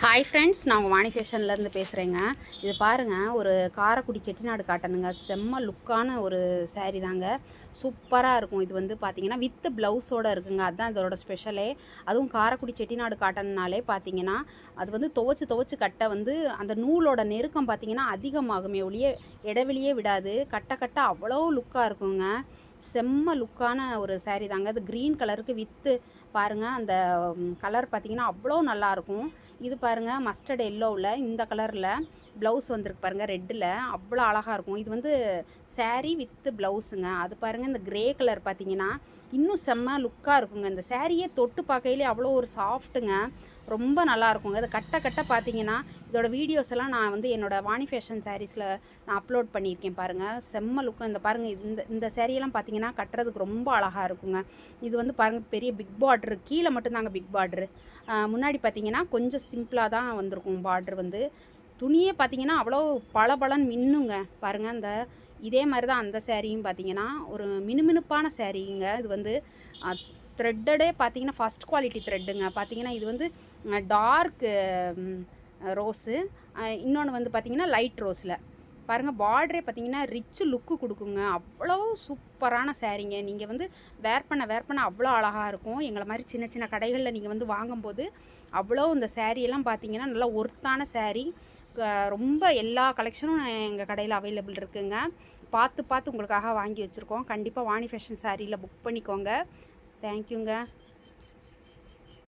Hi friends, நான் உங்கள் வாணி ஃபேஷன்லேருந்து பேசுகிறேங்க. இது பாருங்கள், ஒரு காரைக்குடி செட்டிநாடு காட்டனுங்க. செம்ம லுக்கான ஒரு சாரீ தாங்க. சூப்பராக இருக்கும். இது வந்து பார்த்திங்கன்னா வித் ப்ளவுஸோடு இருக்குங்க. அதுதான் இதோட ஸ்பெஷலே. அதுவும் காரைக்குடி செட்டிநாடு காட்டன்னாலே பார்த்திங்கன்னா அது வந்து துவச்சி கட்ட வந்து அந்த நூலோட நெருக்கம் பார்த்திங்கன்னா அதிகமாகுமே ஒழிய இடைவெளியே விடாது. கட்ட அவ்வளோ லுக்காக இருக்குங்க. செம்ம லுக்கான ஒரு சாரீ தாங்க. அது க்ரீன் கலருக்கு வித்து பாருங்கள், அந்த கலர் பார்த்திங்கன்னா அவ்வளோ நல்லாயிருக்கும். இது பாருங்கள், மஸ்டர்ட் எல்லோவில் இந்த கலரில் ப்ளவுஸ் வந்திருக்கு பாருங்கள், ரெட்டில் அவ்வளோ அழகாக இருக்கும். இது வந்து சாரீ வித்து ப்ளவுஸுங்க. அது பாருங்கள், இந்த க்ரே கலர் பார்த்திங்கன்னா இன்னும் செம்ம லுக்காக இருக்குங்க. இந்த சாரியே தொட்டு பார்க்கையிலே அவ்வளோ ஒரு சாஃப்ட்டுங்க, ரொம்ப நல்லாயிருக்குங்க. அது கட்ட பார்த்திங்கன்னா இதோட வீடியோஸ் எல்லாம் நான் வந்து என்னோடய வாணி ஃபேஷன் சாரீஸில் நான் அப்லோட் பண்ணியிருக்கேன் பாருங்கள். செம்ம லுக்கு. இந்த பாருங்கள், இந்த சாரியெல்லாம் பார்த்திங்கன்னா கட்டுறதுக்கு ரொம்ப அழகாக இருக்குங்க. இது வந்து பாருங்கள், பெரிய பிக் பார்ட்ரு, கீழே மட்டும்தாங்க பிக் பார்ட்ரு. முன்னாடி பார்த்திங்கன்னா கொஞ்சம் சிம்பிளாக தான் வந்திருக்கும் பார்ட்ரு. வந்து துணியே பார்த்திங்கன்னா அவ்வளோ பளபளன்னு மின்னுங்க பாருங்கள். இந்த இதே மாதிரி தான் அந்த சேரீயும் பார்த்திங்கன்னா ஒரு மினுமினுப்பான சேரீங்க. இது வந்து த்ரெட்டடே பார்த்திங்கன்னா ஃபஸ்ட் குவாலிட்டி த்ரெட்டுங்க. பார்த்திங்கன்னா இது வந்து டார்க் ரோஸு, இன்னொன்று வந்து பார்த்திங்கன்னா லைட் ரோஸில் பாருங்கள். பார்டரே பார்த்திங்கன்னா ரிச்சு லுக்கு கொடுக்குங்க. அவ்வளோ சூப்பரான சாரீங்க. நீங்கள் வந்து வேர் பண்ண அவ்வளோ அழகாக இருக்கும். எங்களை மாதிரி சின்ன கடைகளில் நீங்கள் வந்து வாங்கும்போது அவ்வளோ இந்த சாரியெல்லாம் பார்த்திங்கன்னா நல்லா ஒர்த்தான சாரீ. ரொம்ப எல்லா கலெக்ஷனும் எங்கள் கடையில் அவைலபிள் இருக்குங்க. பார்த்து உங்களுக்காக வாங்கி வச்சுருக்கோம். கண்டிப்பாக வாணி ஃபேஷன் சாரியில் புக் பண்ணிக்கோங்க. தேங்க்யூங்க.